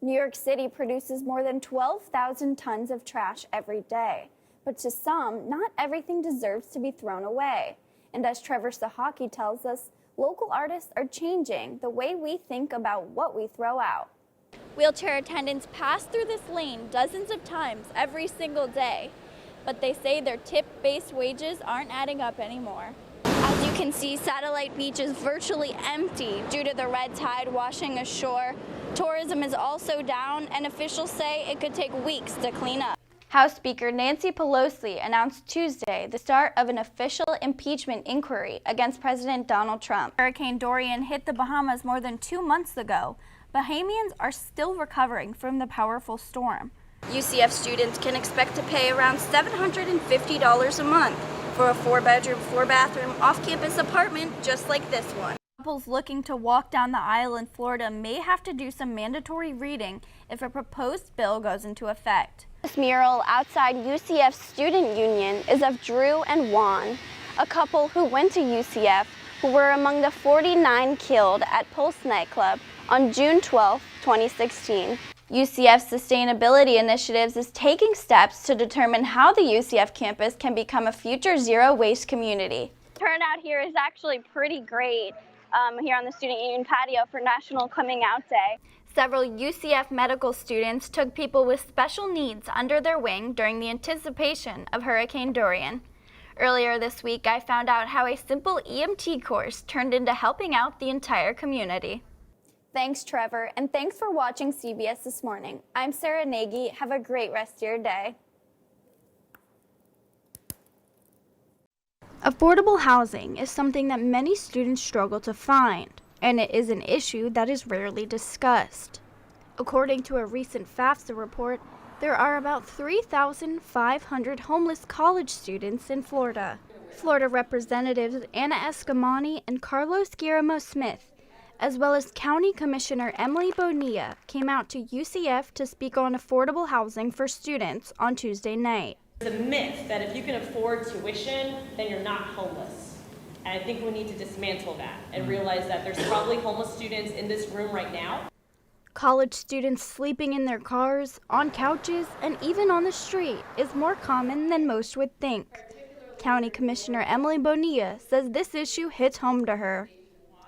New York City produces more than 12,000 tons of trash every day. But to some, not everything deserves to be thrown away. And as Trevor Sahaki tells us, local artists are changing the way we think about what we throw out. Wheelchair attendants pass through this lane dozens of times every single day, but they say their tip-based wages aren't adding up anymore. As you can see, Satellite Beach is virtually empty due to the red tide washing ashore. Tourism is also down, and officials say it could take weeks to clean up. House Speaker Nancy Pelosi announced Tuesday the start of an official impeachment inquiry against President Donald Trump. Hurricane Dorian hit the Bahamas more than 2 months ago. Bahamians are still recovering from the powerful storm. UCF students can expect to pay around $750 a month for a 4-bedroom, 4-bathroom off-campus apartment just like this one. Couples looking to walk down the aisle in Florida may have to do some mandatory reading if a proposed bill goes into effect. This mural outside UCF's student union is of Drew and Juan, a couple who went to UCF who were among the 49 killed at Pulse nightclub on June 12, 2016. UCF's Sustainability Initiatives is taking steps to determine how the UCF campus can become a future zero-waste community. Turnout here is actually pretty great here on the Student Union patio for National Coming Out Day. Several UCF medical students took people with special needs under their wing during the anticipation of Hurricane Dorian. Earlier this week, I found out how a simple EMT course turned into helping out the entire community. Thanks, Trevor, and thanks for watching CBS This Morning. I'm Sarah Nagy. Have a great rest of your day. Affordable housing is something that many students struggle to find, and it is an issue that is rarely discussed. According to a recent FAFSA report, there are about 3,500 homeless college students in Florida. Florida Representatives Anna Escamani and Carlos Guillermo-Smith, as well as County Commissioner Emily Bonilla, came out to UCF to speak on affordable housing for students on Tuesday night. The myth that if you can afford tuition, then you're not homeless. And I think we need to dismantle that and realize that there's probably homeless students in this room right now. College students sleeping in their cars, on couches, and even on the street is more common than most would think. County Commissioner Emily Bonilla says this issue hits home to her.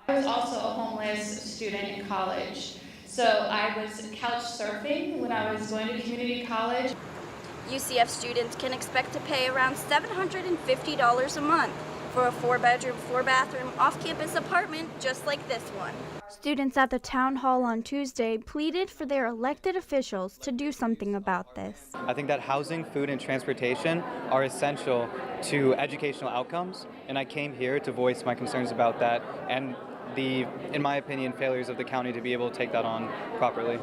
I was also a homeless student in college, so I was couch surfing when I was going to community college. UCF students can expect to pay around $750 a month for a 4-bedroom, 4-bathroom off-campus apartment just like this one. Students at the town hall on Tuesday pleaded for their elected officials to do something about this. I think that housing, food, and transportation are essential to educational outcomes, and I came here to voice my concerns about that and the, in my opinion, failures of the county to be able to take that on properly.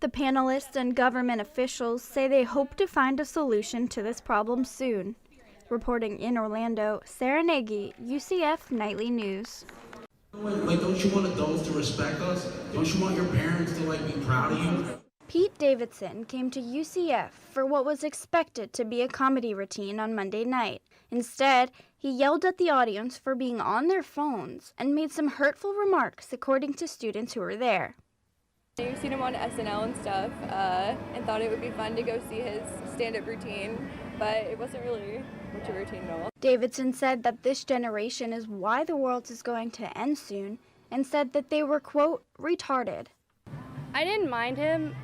The panelists and government officials say they hope to find a solution to this problem soon. Reporting in Orlando, Sarah Nagy, UCF Nightly News. Like, don't you want adults to respect us? Don't you want your parents to, like, be proud of you? Pete Davidson came to UCF for what was expected to be a comedy routine on Monday night. Instead, he yelled at the audience for being on their phones and made some hurtful remarks, according to students who were there. I've seen him on SNL and stuff, and thought it would be fun to go see his stand-up routine, but it wasn't really much of a routine at all. Davidson said that this generation is why the world is going to end soon, and said that they were, quote, retarded. I didn't mind him,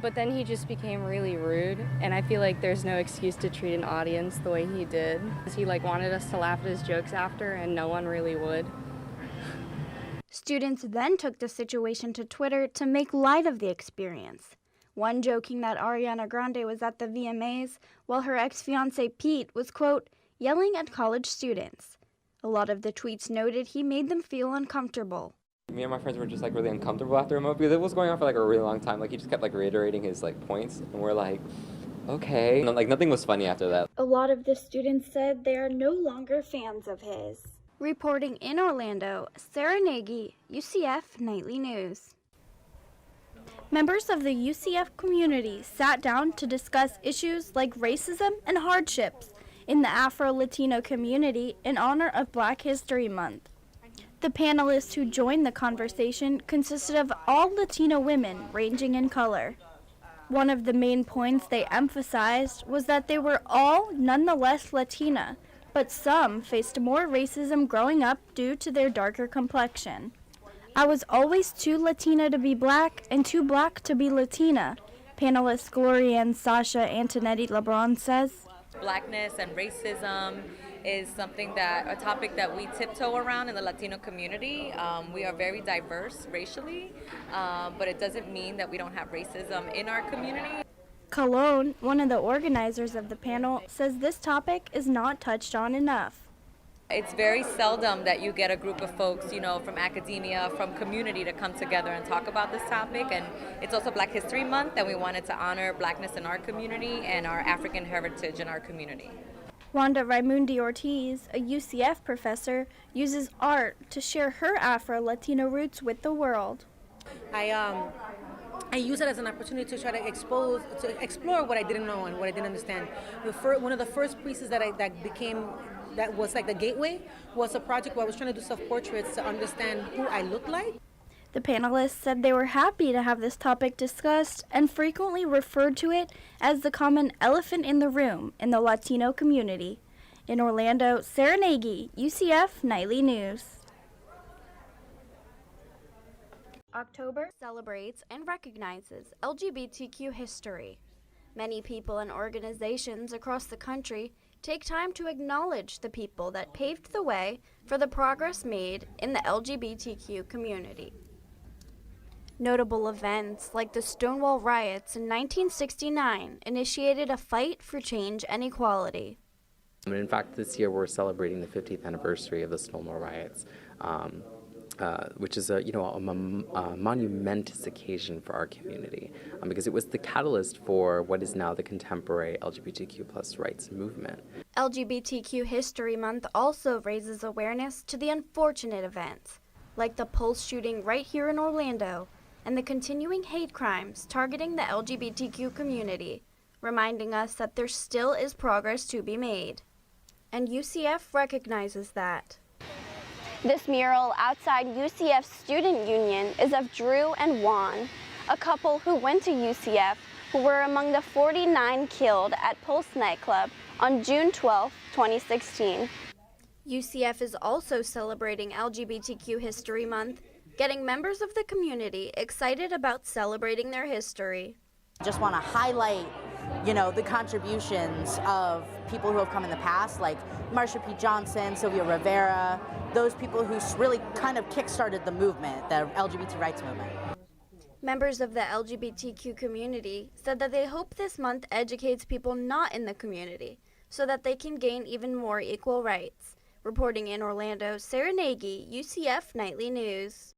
but then he just became really rude, and I feel like there's no excuse to treat an audience the way he did. He wanted us to laugh at his jokes after, and no one really would. Students then took the situation to Twitter to make light of the experience. One joking that Ariana Grande was at the VMAs, while her ex-fiancé Pete was, quote, yelling at college students. A lot of the tweets noted he made them feel uncomfortable. Me and my friends were just really uncomfortable after a moment because it was going on for a really long time. He just kept reiterating his points, and we're like, okay. And, nothing was funny after that. A lot of the students said they are no longer fans of his. Reporting in Orlando, Sarah Nagy, UCF Nightly News. Members of the UCF community sat down to discuss issues like racism and hardships in the Afro-Latino community in honor of Black History Month. The panelists who joined the conversation consisted of all Latino women ranging in color. One of the main points they emphasized was that they were all nonetheless Latina, but some faced more racism growing up due to their darker complexion. I was always too Latina to be black and too black to be Latina, panelist Gloria and Sasha Antonetti LeBron says. Blackness and racism is a topic that we tiptoe around in the Latino community. We are very diverse racially, but it doesn't mean that we don't have racism in our community. Colon, one of the organizers of the panel, says this topic is not touched on enough. It's very seldom that you get a group of folks, from academia, from community to come together and talk about this topic. And it's also Black History Month, and we wanted to honor blackness in our community and our African heritage in our community. Wanda Raimundi Ortiz, a UCF professor, uses art to share her Afro-Latino roots with the world. I use it as an opportunity to try to explore what I didn't know and what I didn't understand. One of the first pieces that was like the gateway was a project where I was trying to do self-portraits to understand who I look like. The panelists said they were happy to have this topic discussed and frequently referred to it as the common elephant in the room in the Latino community. In Orlando, Sarah Nagy, UCF Nightly News. October celebrates and recognizes LGBTQ history. Many people and organizations across the country take time to acknowledge the people that paved the way for the progress made in the LGBTQ community. Notable events like the Stonewall Riots in 1969 initiated a fight for change and equality. In fact, this year we're celebrating the 50th anniversary of the Stonewall Riots, which is a monumentous occasion for our community, because it was the catalyst for what is now the contemporary LGBTQ+ rights movement. LGBTQ History Month also raises awareness to the unfortunate events, like the Pulse shooting right here in Orlando, and the continuing hate crimes targeting the LGBTQ community, reminding us that there still is progress to be made. And UCF recognizes that. This mural outside UCF's student union is of Drew and Juan, a couple who went to UCF who were among the 49 killed at Pulse nightclub on June 12, 2016. UCF is also celebrating LGBTQ History Month, getting members of the community excited about celebrating their history. Just want to highlight, the contributions of people who have come in the past, like Marsha P. Johnson, Sylvia Rivera, those people who really kind of kick-started the movement, the LGBT rights movement. Members of the LGBTQ community said that they hope this month educates people not in the community so that they can gain even more equal rights. Reporting in Orlando, Sarah Nagy, UCF Nightly News.